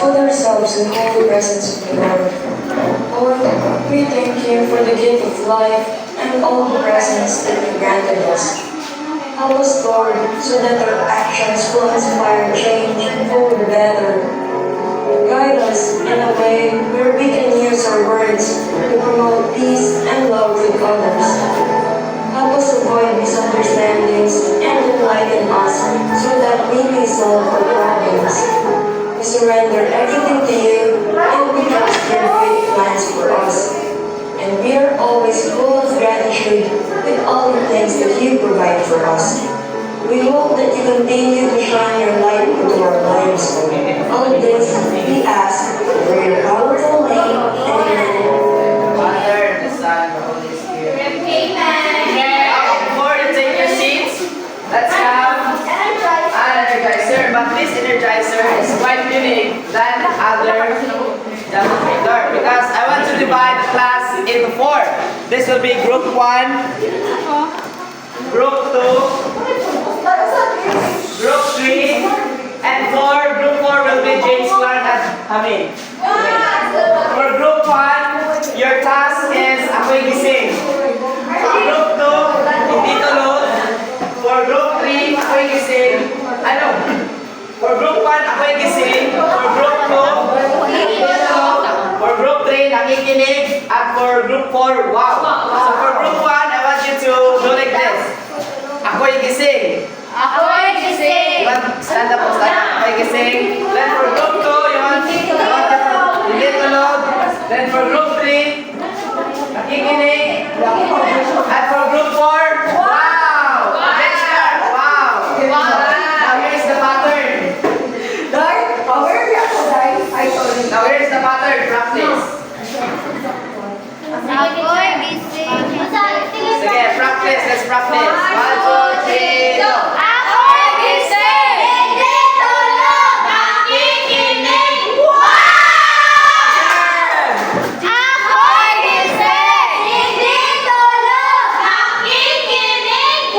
put ourselves in the holy presence of the Lord. Lord, we thank you for the gift of life and all the presents that you granted us. Help us, Lord, so that our actions will inspire change for the better. Guide us in a way where we can use our words to promote peace and love with others. Help us avoid misunderstandings and enlighten us so that we may solve our problems. We surrender everything to you and we trust your great plans for us. And we are always full of gratitude with all the things that you provide for us. We hope that you continue to shine your light into our lives. All this we ask for your powerful name. Amen. Father, the Son, the Holy Spirit. Amen. Before you take your seats, let's have an energizer. But this energizer is quite unique than other demonstrator because I want to divide the class into 4. This will be group 1, group 2, group 3, and 4. Group 4 will be James Clark and Hamid. For group 1, your task is ako'y gising. For group 2, hindi tulog. For group 3, ako'y gising. For group 1, ako'y gising. For group 2, hindi tulog. For group 3, nakikinig. At for group 4, wow. So for group 1, I want you to do like this. Ako'y gising. Ako'y gising. You want stand up, ako'y gising. Then for group 2, you want hindi tulog. Then for group 3, nakikinig. At for group 4, wow! Let's start. Wow! Now here's the pattern. Now here's the pattern. Practice. Ako'y gising. Sige, practice. Let's practice. 1, 2, 3, go! Ako'y gising. Hindi tulog. Nakikinig. Ako'y gising. Hindi tulog. Nakikinig.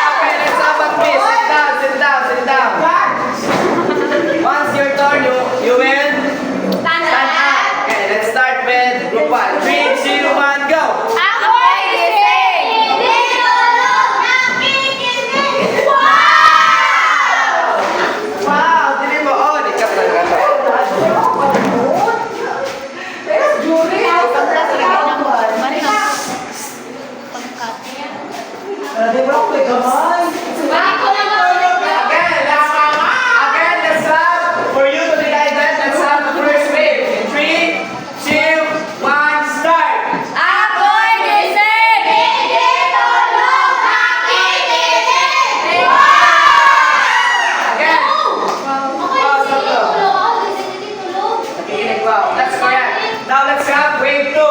Okay, let's have a quiz. Sit down. Once your turn, you will stand up. Okay, let's start with group 1. 3, 2, 1, go! Ako'y gising. Hindi tulog. Nakikinig. Wow! Dili mo. Oh, di ka talaga to. Again, let's have, for you to be guided, let's have the first wave. In 3, 2, 1, start! Ako'y gising. Hindi tulog. Nakikinig. Again! Wow, stop to. Nakikinig, wow. That's correct. Now let's have wave 2.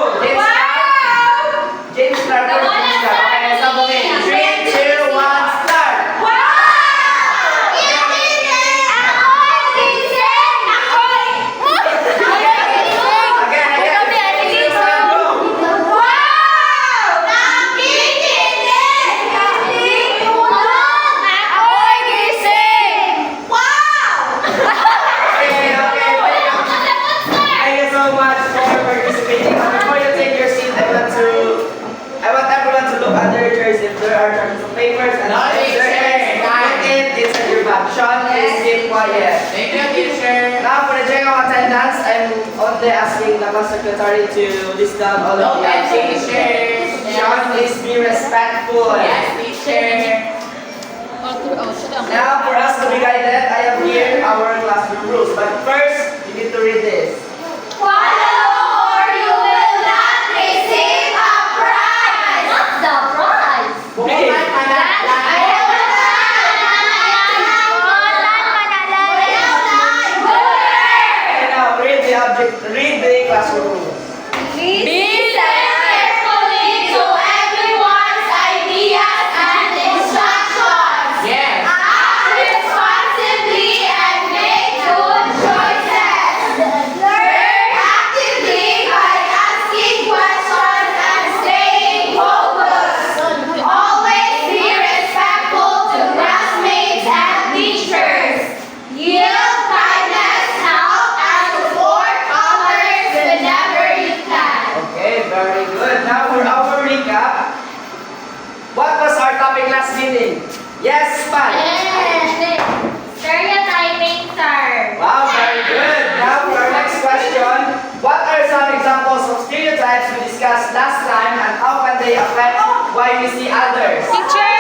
James Clark. Okay, let's have a wave. 3, 2, 1, start! Thank you so much for participating. Before you take your seat, I want everyone to look under your chairs if there are chunks of papers and if there is, put it inside your bag. Sean, please keep quiet. Thank you, teacher. Now, for the general attendance, I'm only asking the class secretary to list down all of the Okay, absent. teacher. Sean, please be respectful. Yes, teacher. Now, for us to be guided, I have here our classroom rules. But first, you need to read this. Okay. Okay, now read the classroom rules. Be carefully to everyone's ideas and instructions. Yes. Act responsibly and make good choices. Learn actively by asking questions and staying focused. Always be respectful to classmates and teachers. Yield kindness why we see others? Teacher!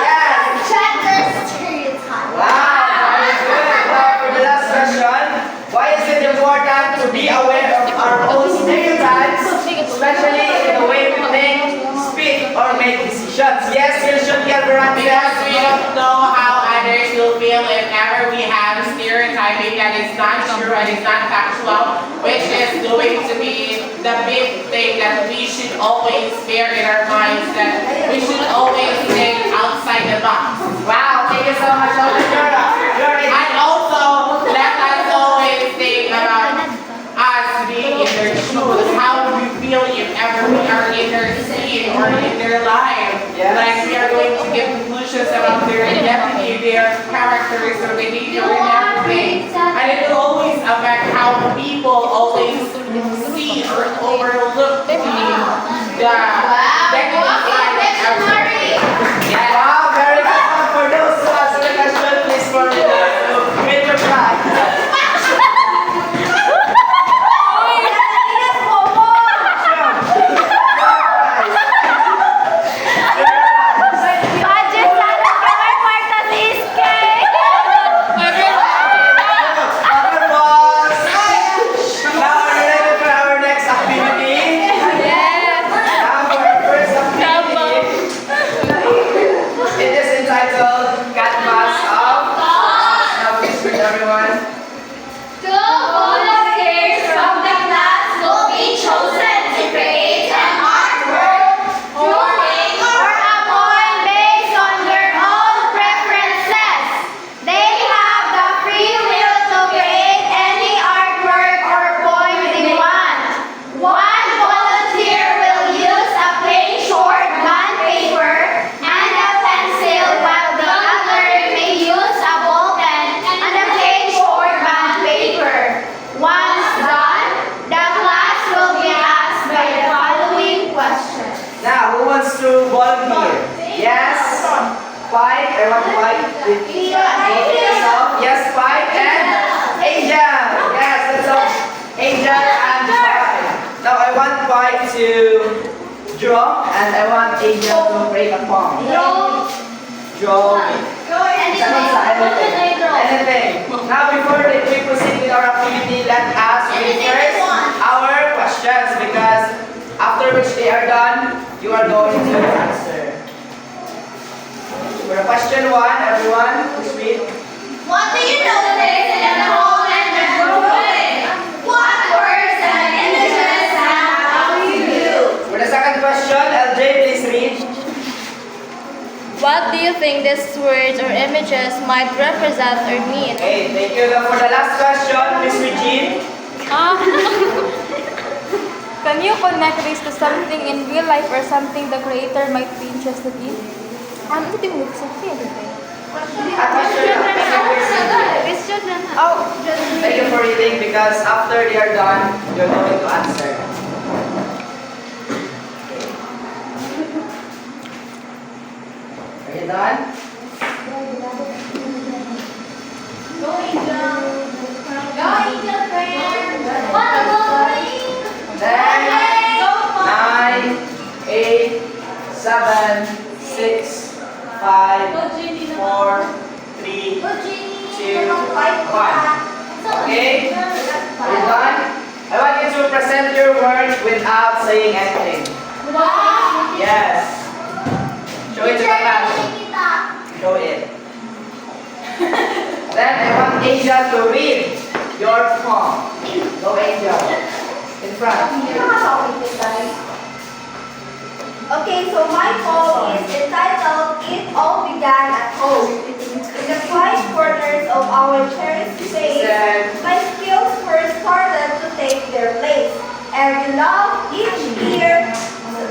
Yes! Gender stereotype. Wow, very good. Now for the last question, why is it important to be aware of our own stereotypes, especially in the way we think, speak, or make decisions? Yes, you should get around Because we don't know how others will feel if ever we have stereotyping that is not true and is not factual, which is going to be the big thing that we should always bear in our minds, that we should always think outside the box. Wow, thank you so much. And also, let us always think about us being in their shoes. How do we feel if ever we are in their scene or in their life? Yes. Like we are going to give conclusions about their identity, their characters, their behavior, and everything. And it will always affect how people always see or overlook the technical side of everything. Yeah. Wow, very good. For those who answer the question, please form it to win your prize. Budget sana kami kwarta si Iske. Other boss. Now we're ready for our next activity. Now for our first activity, it is entitled Cat Mask Up. Now please read everyone. Two volunteers from the class will be chosen to create an artwork, drawing, or a poem based on their own preferences. They have the free will to create any artwork or poem they want. One volunteer will use a plain short bond paper and a pencil, while the other may use a ball pen and a plain short bond paper. Once done, the class will be asked by the following questions. Now, who wants to volunteer? Yes. Five. I want five. Yourself. Yes, five. And Angel. Yes, that's all. Angel and five. Now, I want five to draw, and I want Angel to break a poem. Draw. Anything. Now, before we proceed with our activity, let us read first our questions, because after which they are done, you are going to answer. For question one, everyone, please read. What do you notice in the whole and the drawing? What words and images have you used? For the second question, LJ, please read. What do you think these words or images might represent or mean? Okay, thank you. Now, for the last question, Miss Regine. Can you connect this to something in real life or something the creator might be interested in? Ano ito yung mukha? Thank you for reading, because after they are done, you're going to answer. Are you done? Ten, nine, 8, 7, 6, 5, 4, 3, 2, 1. Okay? Are you done? I want you to present your work without saying anything. Yes. Show it to the class. Show it. Then I want Angel to read your poem. Go, Angel. In front. Okay, so my poem is entitled It All Began at Home. In the quiet corners of our cherished space, my skills first started to take their place. Every love, each year,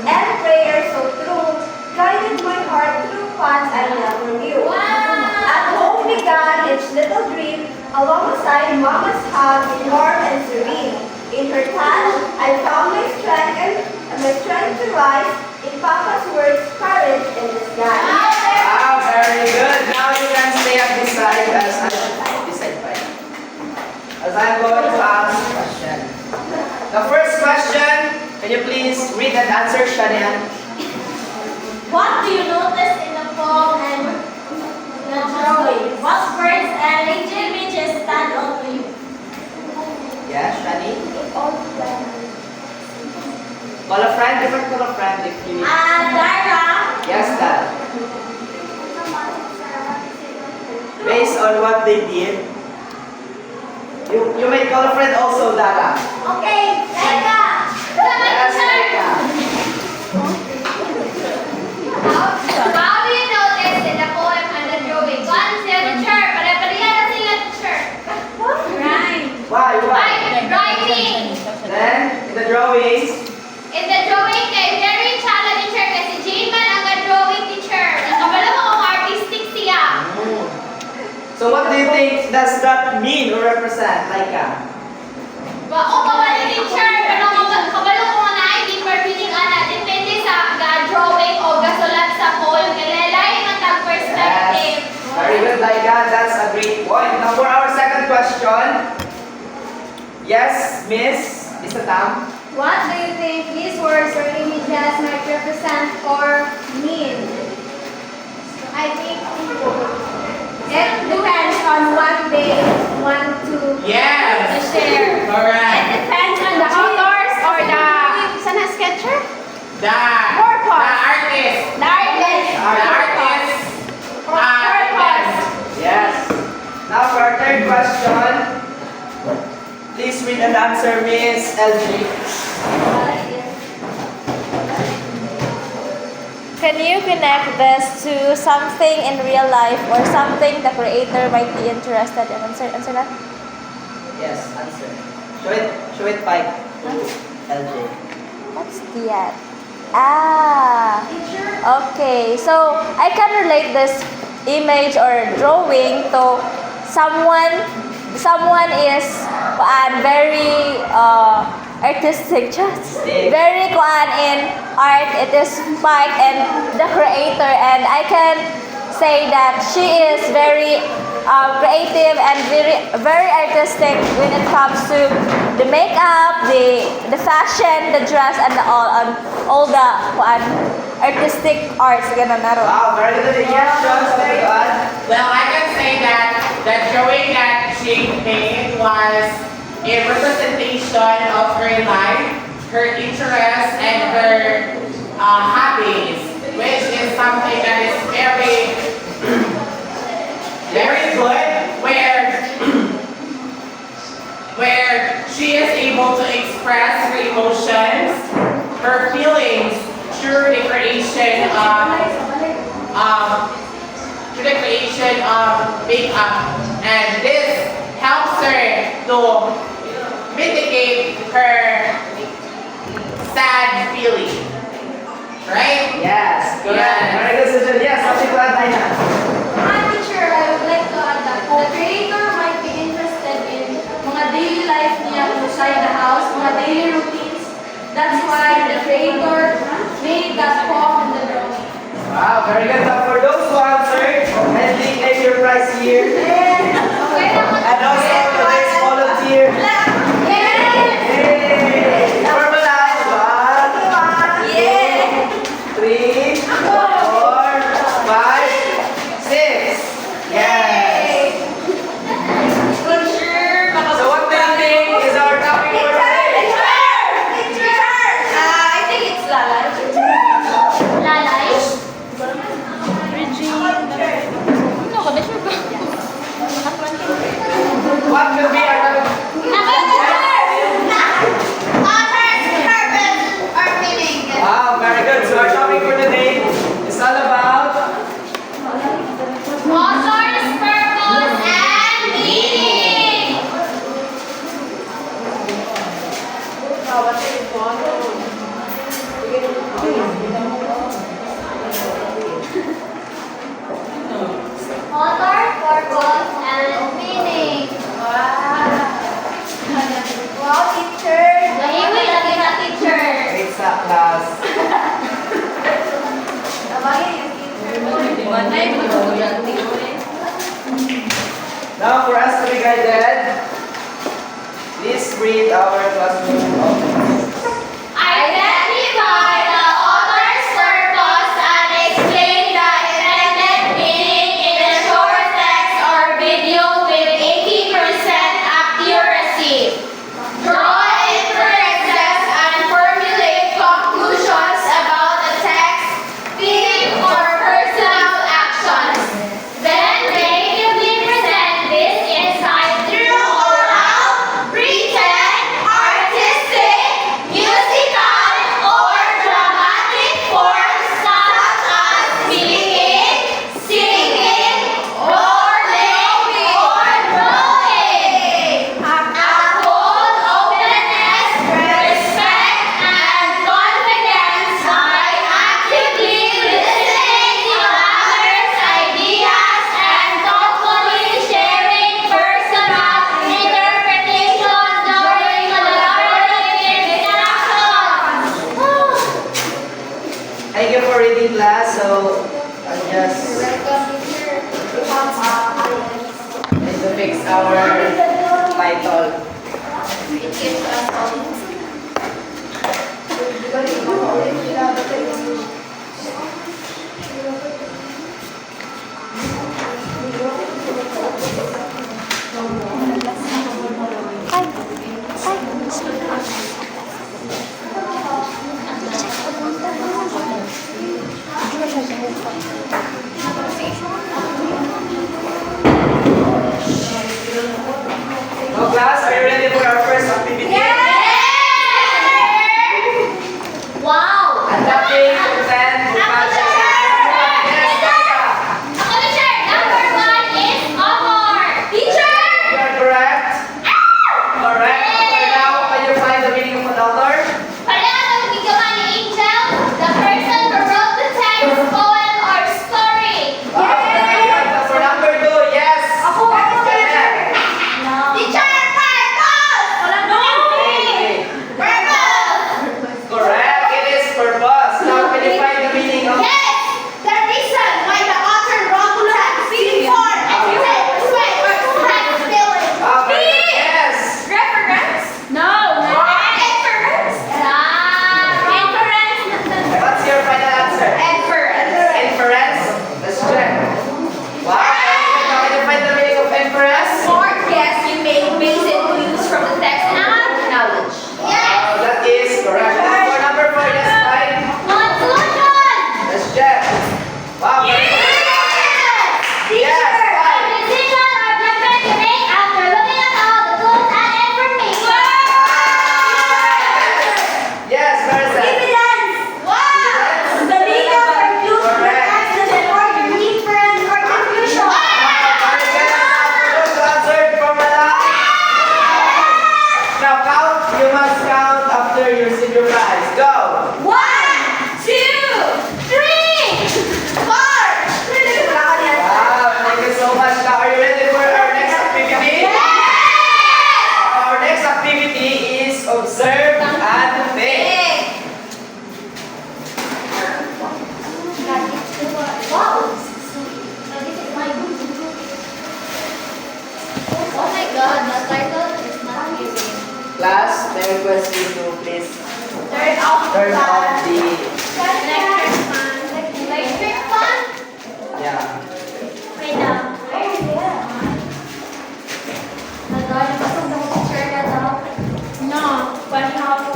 and prayer so true, guided my heart through paths I never knew. At home began each little dream, alongside Mama's hug, warm and serene. In her touch, I found my strength to rise. In Papa's words, courage in the sky. Wow, very good. Now you can stay at this side as I'm going to ask a question. The first question, can you please read and answer, Shanian? What all began. Call a friend, different call a friend if you need. Dara. Yes, Dad. Based on what they did, you may call a friend also, Dada. Okay, Laika. Yes, Laika. How do you notice in the poem and the drawing? One is the teacher, pare-pareha na sila teacher. Why? Writing. Then, in the drawings, In the drawing kay very challenging teacher kasi Jane man ang drawing teacher. Nakabala mo kung artistic siya. so what do you think does that mean or represent, Laika? Wa o kabalo teacher pero kabalo ko na deeper meaning ana depende sa drawing o gasulat sa poem kay lain man tag perspective. Very good, Laika. That's a great point. Now for our second question. Yes, Miss Tam. What do you think these words or images might represent or mean? I think it depends on what they want to Yes. share. Correct. Depends on the authors or the sketcher? The Purpose. artist. The artist. The artist. Purpose. Yes. Now for our third question. Please read and answer, Miss LG. Can you connect this to something in real life or something the creator might be interested in? Answer that. Yes, answer. Show it by LJ. What's that? Ah. Okay, so I can relate this image or drawing to someone is very artistic, just very in art. It is Spike and the creator, and I can say that she is very creative and very artistic when it comes to the makeup, the fashion, the dress, and all the artistic arts. Ganun na ron. Wow, very good. Yes, Jones, very good. Well, I can say that the drawing that she made was a representation of her life, her interests, and her hobbies, which is something that is very, very good, where she is able to express her emotions, her feelings through the creation of makeup, and this helps her to mitigate her sad feeling. Right? Yes, correct. Yes. Very good, Susan. Yes, something to add, Aina. Teacher, I would like to add that the creator might be interested in mga daily life niya inside the house, mga daily routines. That's why the creator made that poem in the drawing. Wow, very good. Now for those who answered, I think take your prize here. And also today's volunteer. Yay! Formalize. 1, 2, 3, 4, 5, 6. Yes. So what do you think is our topic for today? I think it's Lalay. Lalay. What will be our topic? Wow, very good. So our topic for today is all about Author's purpose and meaning. Author, purpose, and meaning. Wow, teacher. Nahiwi lagi na teacher. grade sa class. Tawagin yung teacher. Now for us to be guided, please read our classroom office. Identify the author's purpose and explain the intended meaning in a short text or video with 80% accuracy. Draw a is our title. It gives us all. So class, are you ready for our first activity? Wow! Adapting content, vocabulary. Yes, Monica. Ako na, sir. Number 1 is honor. Teacher! You are correct. Correct. Okay, now can you find the meaning of an author? Pareha ng bigyan ni Angel, the person who wrote the text, poem, or story. For number 2, yes. Janet. Teacher, purpose! Walang Okay. Purpose! Correct. It is purpose. Now can you find the meaning of Yes! The reason why the author wrote the text before exercise, sweat, or stress feeling. very good. Yes. Reference? No. Inference? Inference? What's your final answer? Inference. Inference. Let's check. Wow. Now can you find the meaning of inference? Smart guess you made based on clues from the text and knowledge. Yes. That is correct. For number 4, yes, right? Conclusion. Let's check. Wow. very good. Yes, A right. decision or judgment you make after looking at all the clues and information. Yes, very good. Evidence. Wow. The legal or clues to the Correct. text that avoid inference or confusion. Very good. Those answered from the line. Now count. You must count after you receive your prize. Go. 1, 2, 3, 4. Wow, thank you so much. Now, are you ready for our next activity? Our next activity is observe and think. Wow. Oh my God, the title is not giving. Class, may I request you to please Turn off turn off the electric fan. Electric fan? yeah. Wait lang. No. Pwede na ako.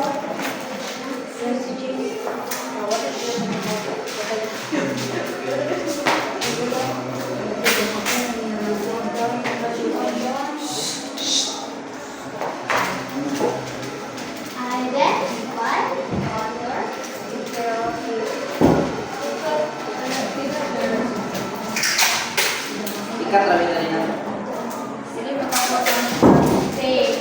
Identify author. Ikat lang ito nila. Sige, matapos Say.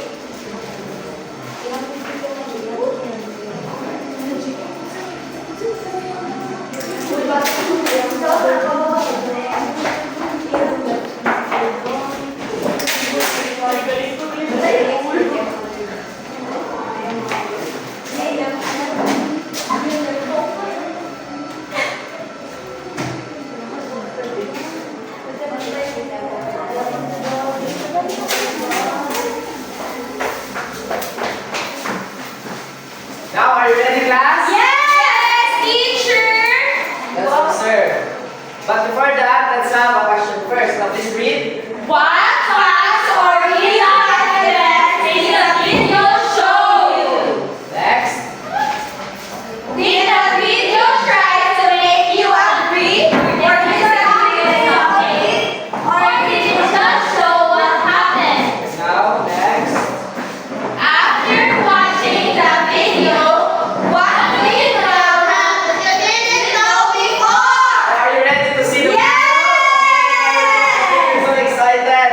Now, are you ready, class? Yes, teacher. Let's observe. But before that, let's have a question first. Now, please read. What facts or real evidence did the video show you? Next. Did the video try to make you agree or disagree with something? Or did it just show what happened? Now, next. After watching the video, what do you know that you didn't know before? Are you ready to see the video? I'm so excited.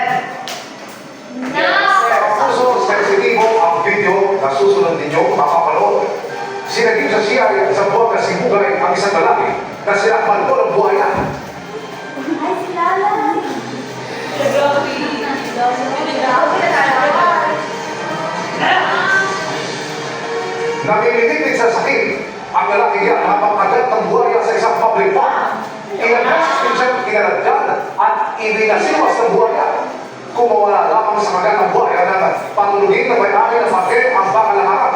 Now, So, sensitibo ang video na susunod ninyo mapapanood. Sinagip sa siya at sa buwan na sibugay ang isang lalaki na sinakman ko ng buhaya. Ay, si Lalay. Namimitig sa sakit ang lalaki yan habang kagat ng buhaya sa isang public park. Inagkas siyang kinaladyan at ibinasiwas ng buhaya. kung mawala lamang sa magandang buhay at patulugin na may-ari ng parke ang pangalaharan.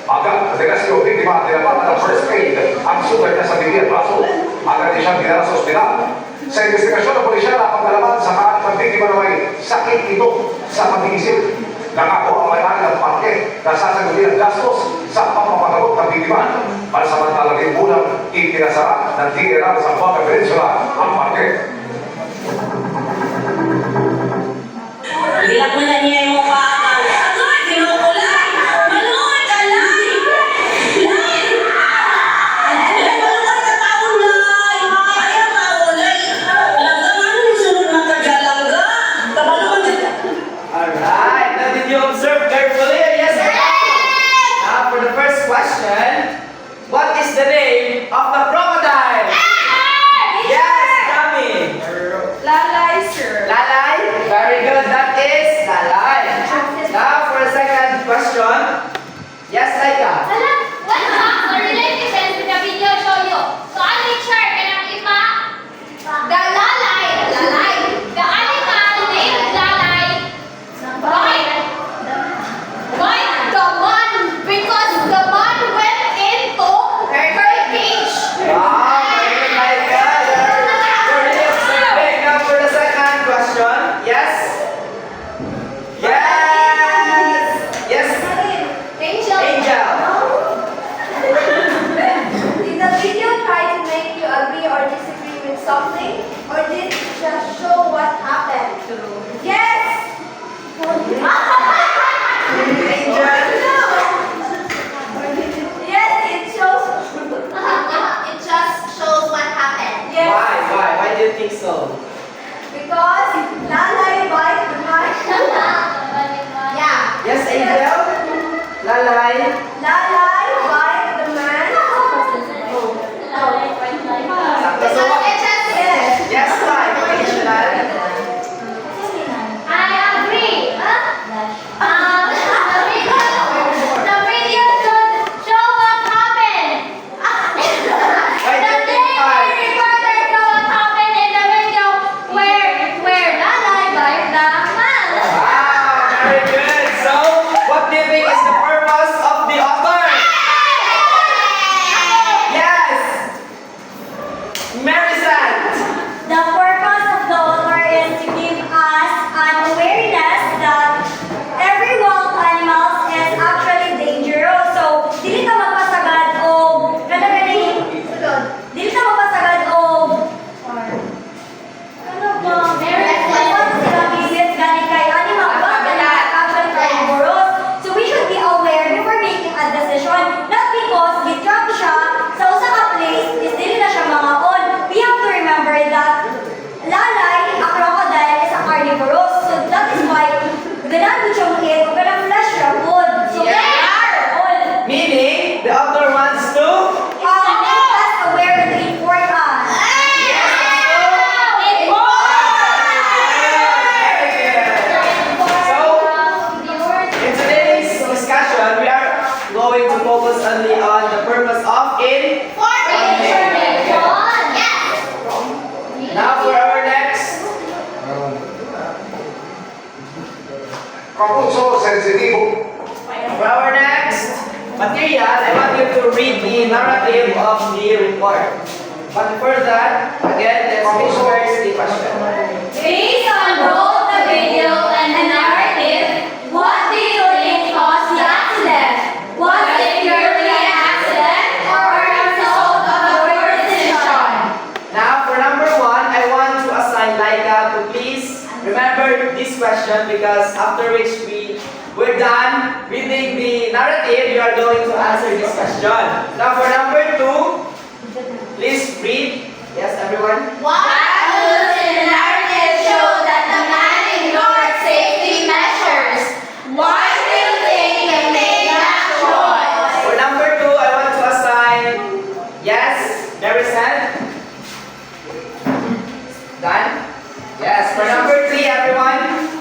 Agad, madalas yung biktima at tinapatan ng first aid ang sugat niya sa bibig at braso. Agad din siyang dinala sa ospital. Sa investigasyon ng pulisya, napagkalaman sa kaat ng biktima na may sakit ito sa pag-iisip. Nangako ang may-ari ng parke na sasagutin ang gastos sa pagpapagamot ng biktima. Pansamantalang din munang ipinasara ng DNR sa Baga Peninsula ang parke. Hilak mo na niya yung mukha. Agoy, kinukulay! Maloy ka, Lay! Lay! Lay, maloy ka taon, Lay! Kaya nga, o, Lay! Alam ano yung sunod ng kagalangga? Kabaluan dito. Alright, now did you observe carefully? Yes or no? Now for the first question, what is the name of the crocodile? Yes, Dami. Lalay, sir. Lalay? Very good, that is Lalay. Now for the second question, yes, Laika. Alam, what facts or related events in the video show you? So I'll make sure kanang ima. The lalay. The animal named lalay. Why the man? Because the man went into her cage. Wow, very good, Laika. You're really observing. Now for the second question, yes? Yes! Yes, Angel. Angel. Did the video try to make you agree or disagree with something? Or did it just show what happened? Yes! Yes, it shows. It just shows what happened. Yes. Why do you think so? Because Lalay bite the man. Yeah. Yes, Angel? Lalay? Lalay bite the man. Sakto sa wa- Yes. Yes, why? Additional? I agree. The video show what happened. Why do you think five? Reporter show what happened in the video where Lalay bite the man. Wow, very good. So, what do you think is the purpose of the author? Yes! Marisol! The purpose of the author is to give us an awareness that every wild animals is actually dangerous. So, dili ka magpasagad o dili ka magpasagad o ano ba? Sila visit gani kay animal ba? Actually carnivorous. So, we should be aware before making a decision. Not because gitrap siya sa usa ka place is dili na siya mangaon. We have to remember that lalay, a crocodile, is a carnivorous. So that is why ganang siya mo hit o ganang flesh siya food. So all. Meaning, the author wants to? Make us aware of the importance. In today's discussion, we are going to focus only on the purpose of Now for our next. Kapuso, sensitibo. For our next material, I want you to read the narrative of the report. But before that, again, let's finish first the question. Based on both the video and the narrative, what do you think caused the accident? Was it purely an accident or a result of a poor decision? Now, for number one, I want to assign Laika to please remember this question because after which we're done reading the narrative, you are going to answer this question. Now, for number two, please read. Yes, everyone. What clues in the narrative show that the man ignored safety measures? Why do you think he made that choice? For number two, I want to assign yes, Maricel. Done? Yes. For number three, everyone.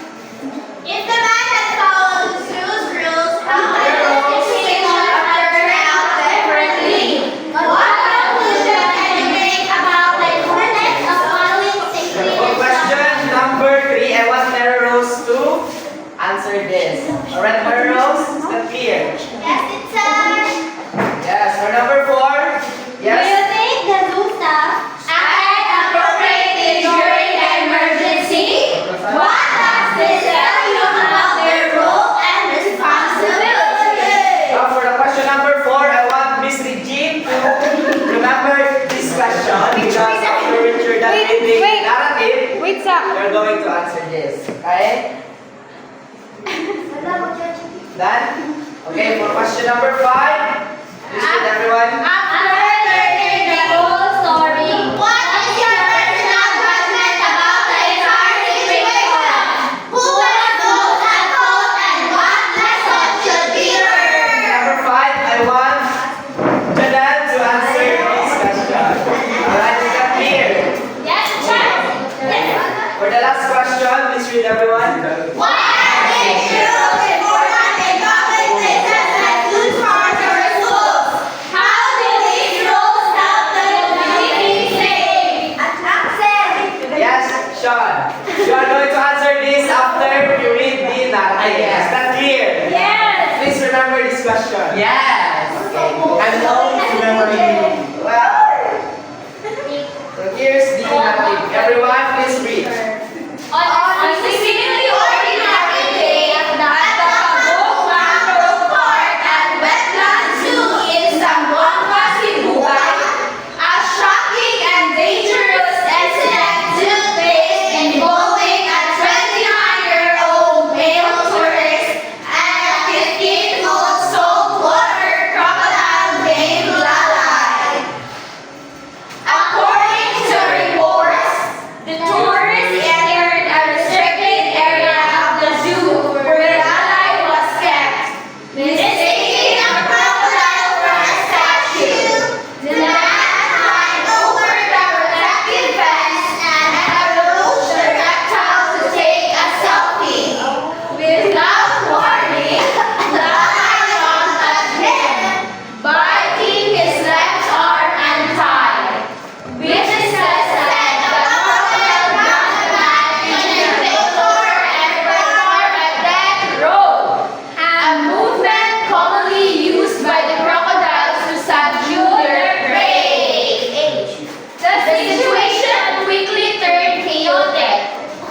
If the man had followed the zoo's rules, how might the situation have turned out differently? What conclusion can you make about the importance of following safety Good question. answer this. Alright, Mary Rose, is that clear? Yes, teacher. Yes. For number 4, Do you yes. think the zoo staff acted appropriately during the emergency? What does this tell you about their role and responsibility? For the question number 4, I want Miss Regine to remember this question because after Richard done reading the narrative, you're going to answer this. Okay? Done? Okay, for question number 5, listen everyone. After learning the whole story, what is your personal judgment about the entire situation? Who was most at fault and what lesson should be learned? Number 5, I want Janelle to answer this question. Alright, is that clear? Yes, sir. For the last question, please read everyone. Why are these rules important in public places like food parks or schools? How do these rules help the community stay? Yes, Sean. You are going to answer this after you read the narrative. Is that clear? Yes. Please remember this question. Yes. I'm always remembering. Well, so here's the narrative. Everyone, please read. On a seemingly ordinary day at the Pagong Mangrove Park and Wetland Zoo in Zamboanga, Sibugay, a shocking and dangerous incident took place involving a 29-year-old male tourist and a 15-foot saltwater crocodile named Lalai. According to reports, the tourist entered a restricted area of the zoo where Lalai was kept, mistaking a crocodile for a statue. The man climbed over the protective fence and approached the reptile to take a selfie. Without warning, Lalai jumped at him, biting his left arm and thigh. Witnesses said the crocodile grabbed the man in a picture and performed a death roll, a movement commonly used by the crocodiles to subdue their prey. The situation quickly turned chaotic.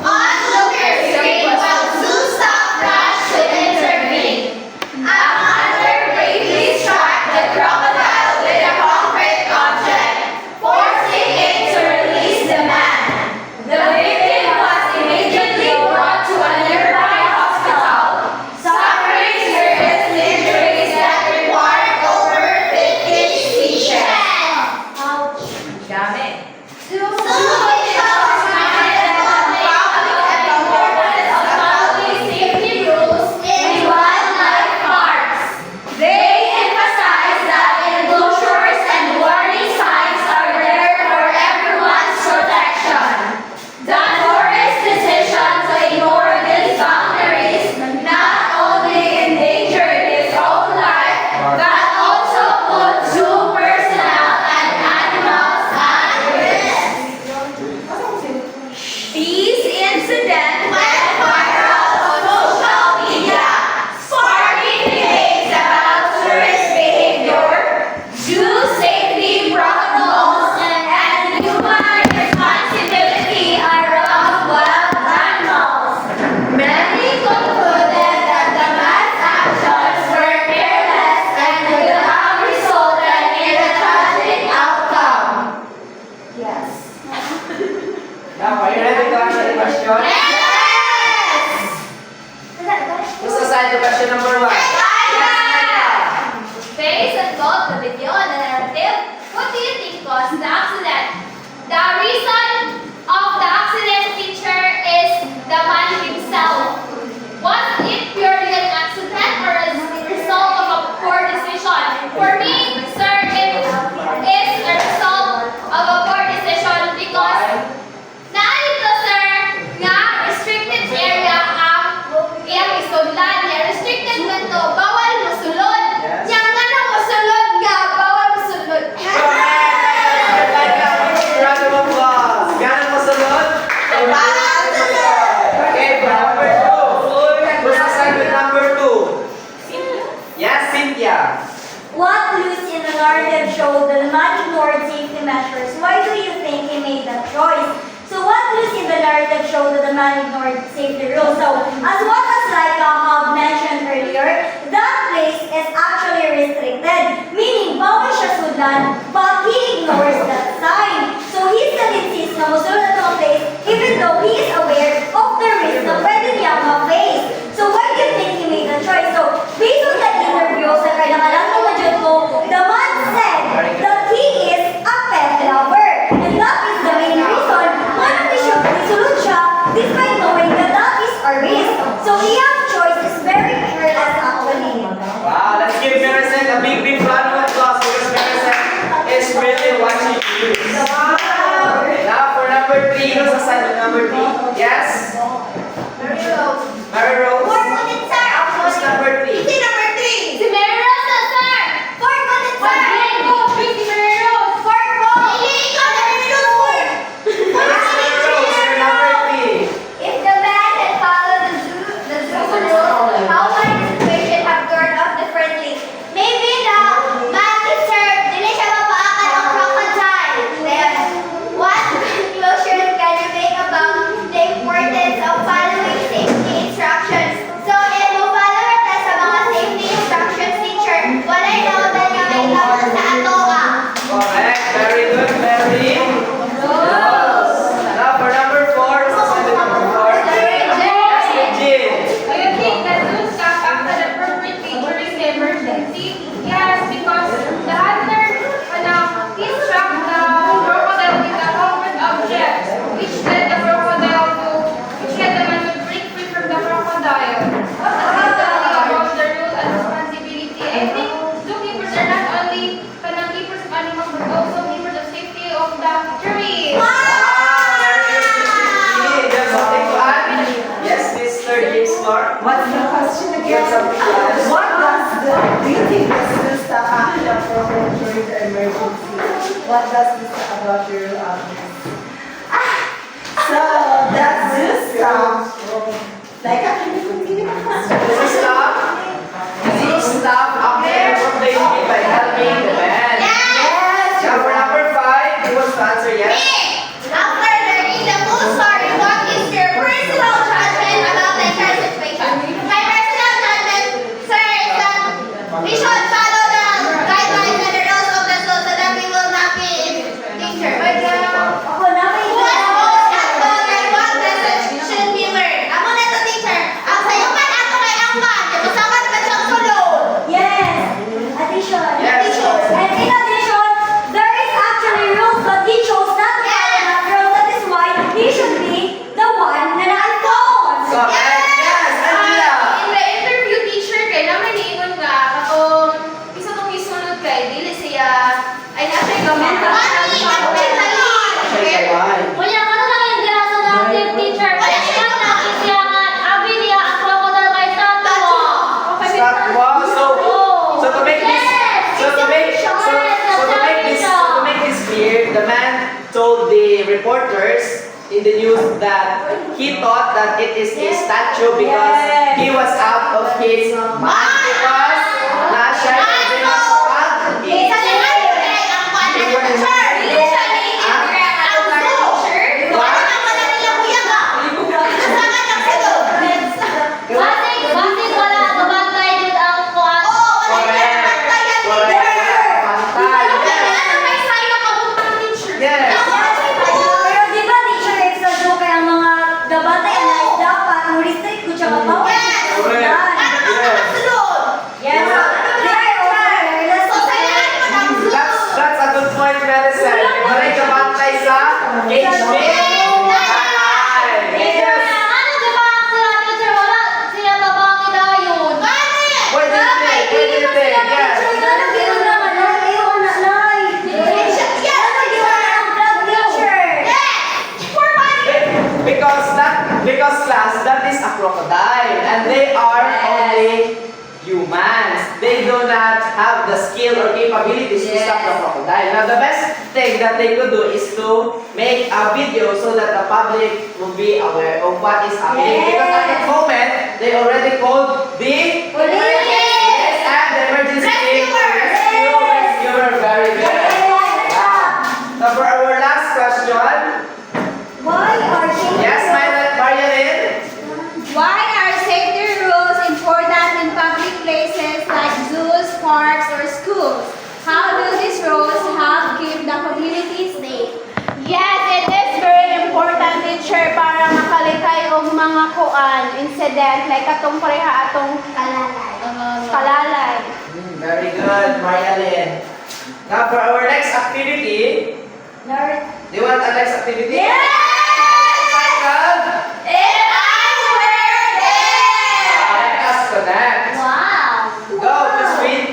Onlookers screamed while zoo staff rushed to intervene. A hunter bravely struck the crocodile with a concrete object, forcing it to release the man. The victim was immediately brought to a nearby hospital, suffering serious injuries that required over 50 stitches. Zoo officials reminded the public of the importance of following safety rules in wildlife parks. They emphasized that enclosures and warning signs are there for everyone's protection. The forest's decision to ignore these boundaries not only endangered his own life, but also put zoo personnel and animals at risk. These incidents went viral on social media, sparking debates about tourist behavior, zoo safety protocols, and human responsibility around wild animals. Many concluded that the man's actions were careless and would have resulted in a tragic outcome. Yes. Now, are you ready to answer the question? Yes! Who's assigned to question number 1? Based on both the video and the narrative, what do you think caused the accident? The reason of the accident, teacher, is the man himself. Was it purely an accident or a result of a poor decision? For me, sir, it is a result of a poor decision because narito, sir, nga restricted area ang iyang isudlan niya. Restricted man to rules. So, as what as Laika have mentioned earlier, that place is actually restricted, meaning bawal siya sundan, but he ignores that sign. So, he still insists na musunod ang place, even though he is aware of the risk na pwede niya ma-face. So, why do you think he made the choice? So, based on that interview sa kailangan ng majud ko, the man said that he is a pet lover. And that is the main reason why natin siya isulod siya despite knowing that that is a risk. So, iyang choice is very careless actually. Wow, let's give Maricel a big round of applause because Maricel is really watching you. Now for number 3, who's assignment number 3? Yes? Mary Rose. Who's number 3? Si Mary Rosa, sir! For good and sir! Si Mary Rose! For good! Mary Rose, you're number 3. If the man had followed the zoo rules, how might the situation have turned out differently? Maybe the man deserved, dili siya mapaakan ang crocodile. Then, what conclusion can you make about the importance of following safety instructions? So, if mo follow natin sa mga safety instructions, teacher, walay na ulan nga may tawag sa atoa. Correct. Very good, Mary. Rose. Now for number 4, who's assignment number 4? Yes, Regine. Do you think that zoos staff acted appropriately during the emergency? Yes, because the hunter he struck the crocodile with a concrete object, which led the man to break free from the crocodile. About the rule and responsibility, I think zookeepers are not only keepers of animals but also keepers of safety of the trees. There's something to add? Yes, Mr. James Clark. What's the question You again? have something to add? Do you think this is the action program during the emergency? What does this about your So that this like I can This is stop. This is stop after what they did by helping the man. Now for number 5, who wants to answer yes? After learning the full story, what is your personal judgment about the entire situation? My personal judgment, sir, is that we should follow the guidelines and the rules of the zoo so that we will not be in danger. What goes not and what message should be learned? Ako na to, teacher. Ang sayo man ato kay Angkan. Kasama naman siyang sulod. Yes. Addition. Yes. And in addition, there is actually rules that he chose not to follow that rule. That is why he should be the one na na-alphonse. Correct. Yes, Angela. In the interview, teacher, kay naman niingon nga, katong isa tong isunod kay, dili siya, ay nasa gamit. Wala ka na lang yung dirasa ng active teacher. Wala siya na isiyangan. Abi niya ang crocodile kay Statwa. Stop. Wow. So to make this clear, the man told the reporters in the news that he thought that it is a statue because he was out of his mind because nasa Basig wala kabantay jud ang kuan. Yes. Pero di ba, teacher, it's a joke kaya ang mga gabatay na is dapat ang restrict ko siya mabawal. Correct. Yes. That's a good point, Madison. Balik ka bantay sa HB. Yes. Ano di ba sila teacher wala siya babangi dayon. What do you think? Yes. Because class, that is a crocodile and they are only humans. They do not have the skill or capabilities to stop the crocodile. Now the best thing that they could do is to make a video so that the public will be aware of what is happening. Because at the moment, they already called the yes, and the emergency team to rescue. Very good. Now for our last question. Why are Yes, Marilyn. incident like atong pareha atong kalalay. Very good, Marialyn. Now for our next activity, do you want our next activity? Titled, Let Us Connect. Wow. Go, Miss Reed.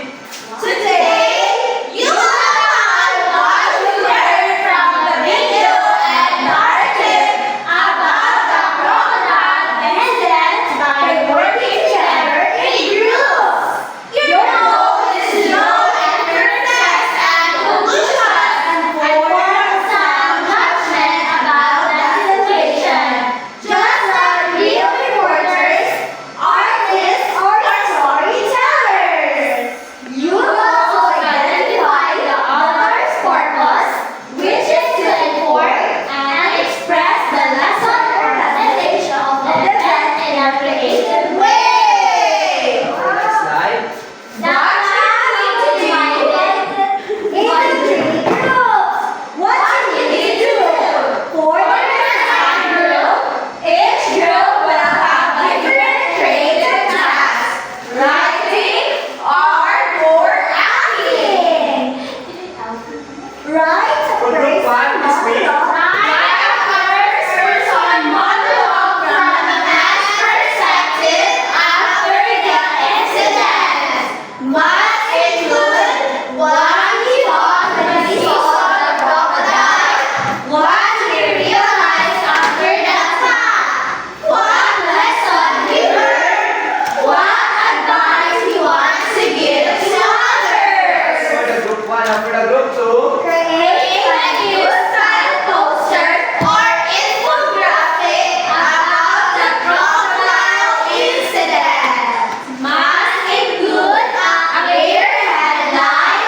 Today, you are about to learn from the video and narrative about the crocodile incident by working together in groups. Your goal is to know and process and conclusion and form some judgment about the situation. Just like real reporters, artists, or storytellers. You will also identify the author's purpose, which is to inform and express the lesson or message of the event in a creative way. Next slide. The activity divided into 3 groups. What you need to do? For the first group, each group will have different creative tasks. Writing, art, or acting. Right? For group 1, Miss Reed. Write a first-person monologue from the man's perspective after the incident. Must include what he thought when he saw the crocodile, what he realized after the attack, what lesson he learned, what advice he wants to give to others. For the group 1 and for the group 2. Create a news-style poster or infographic about the crocodile incident. Must include a clear headline.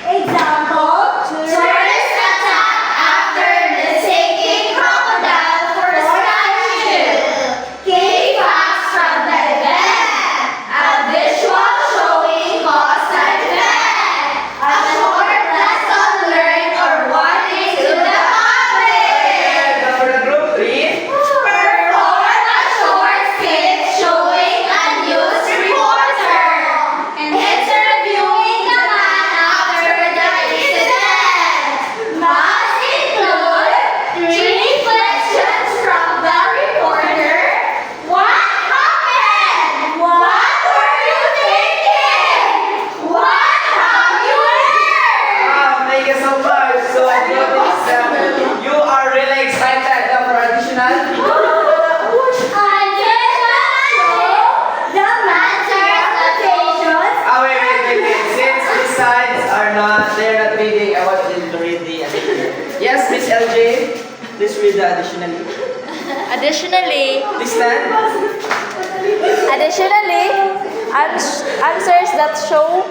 Example, tourist attack after mistaking crocodile for statue. Key facts from the event. A visual showing cause and effect. A short lesson learned or warning to the public. And for the group 3. Perform a short skit showing a news reporter. Interviewing the man after the incident. Must include 3 questions from the reporter. What happened? What were you thinking? What have you learned? Wow, thank you so much. So I think you are really excited for additional. Wait. Since these sides are not, they're not reading, I want them to read the additional. Yes, Miss LJ, please read the additionally. Additionally, Please stand. answers that show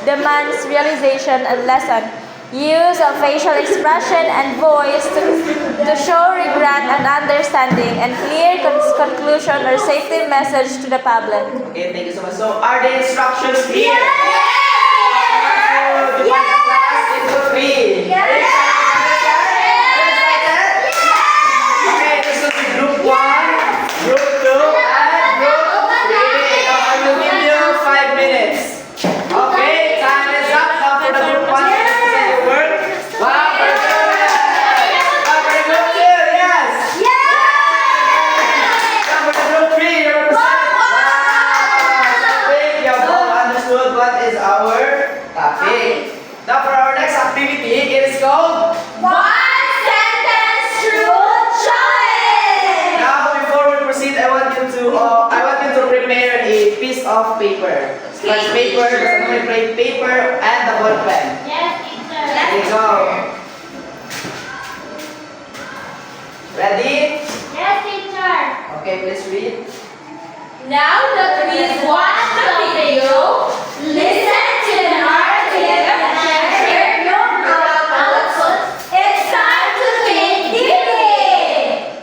the man's realization and lesson. Use of facial expression and voice to show regret and understanding and clear conclusion or safety message to the public. Okay, thank you so much. So, are the instructions clear? Yes! So, divide the class into 3. Yes! Okay, this will be group 1, group 2, and group 3. Now, I will give you 5 minutes. Okay, time is up. Now for the group 1, say the word. Wow, very good. Now for the group 2, yes. Now for the group 3, you represent. Wow, I think you have all understood what is our topic. Now for our next activity, it is called. One sentence truth challenge. Now, before we proceed, I want you to prepare a piece of paper. Scratch paper, the paper, and the ball pen. Yes, teacher. There you go. Ready? Yes, teacher. Okay, please read. Now that we've watched the video, listen to the narrative and share your output. It's time to think deeply.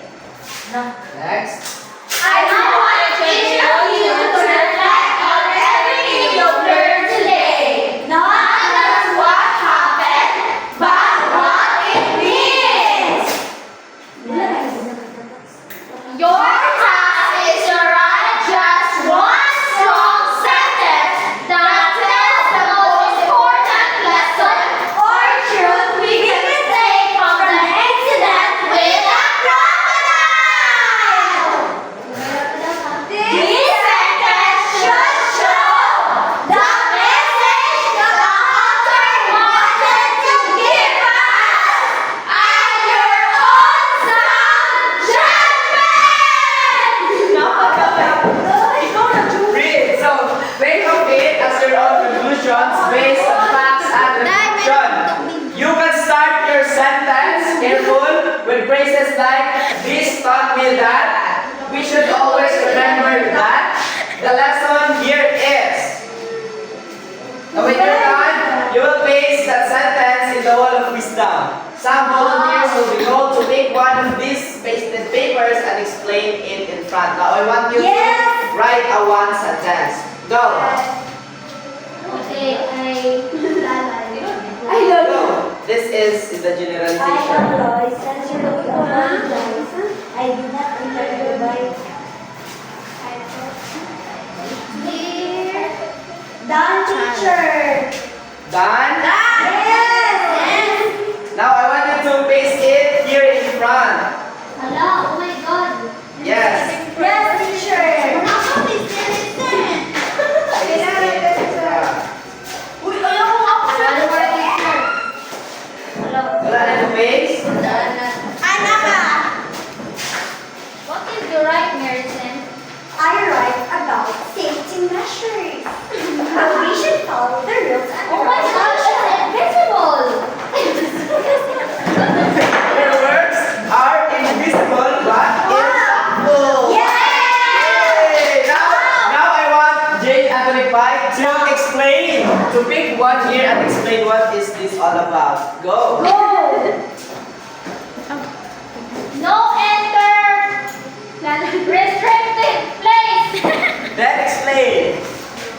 Next. I now want each of you to reflect on everything you've learned today. Not just what happened, but what it means. Your task is Some volunteers will be called to pick one of these pasted papers and explain it in front. Now I want you Yes. to write a one sentence. Go. Okay, I love Go. This is the generalization. Lois, sincerely apologize. I did not intend to write. Dear. Done, teacher. Done? Yes. Now I want you to paste it here in front. Hello, oh my God. Yes. Yes, teacher. Uy, ayaw ko nga po. Wala na yung paste? Anak ka. What did you write, Maricen? I write about safety measures. We should follow the rules and Oh my gosh, it's invisible! Your words are invisible but impactful. Yay! Now I want Jane Anthony Pike to explain, to pick one here and explain what is this all about. Go! No enter restricted place! Then explain.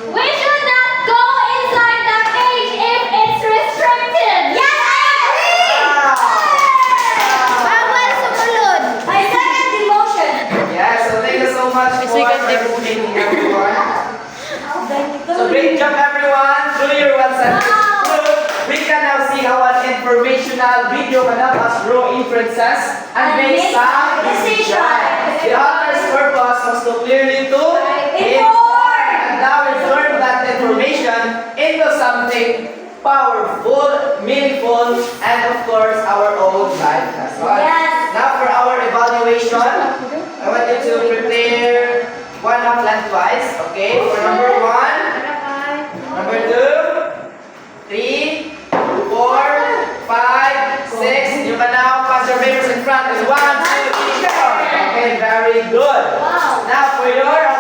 We should not go inside the cage if it's restricted! Yes, I agree. Bawal sumunod! I second the motion. Yeah, so thank you so much for participating, everyone. So great job everyone, do your one sentence. We can now see how an informational video can help us draw inferences and make some decisions. The author's purpose was to clearly to inform. And now we turn that information into something powerful, meaningful, and of course our own life as well. Yes. Now for our evaluation, I want you to prepare one half lengthwise, okay? For number 1, number 2, 3, 4, 5, 6. You can now pass your papers in front. 1, 2, 3, 4. Okay, very good. Wow! Now for your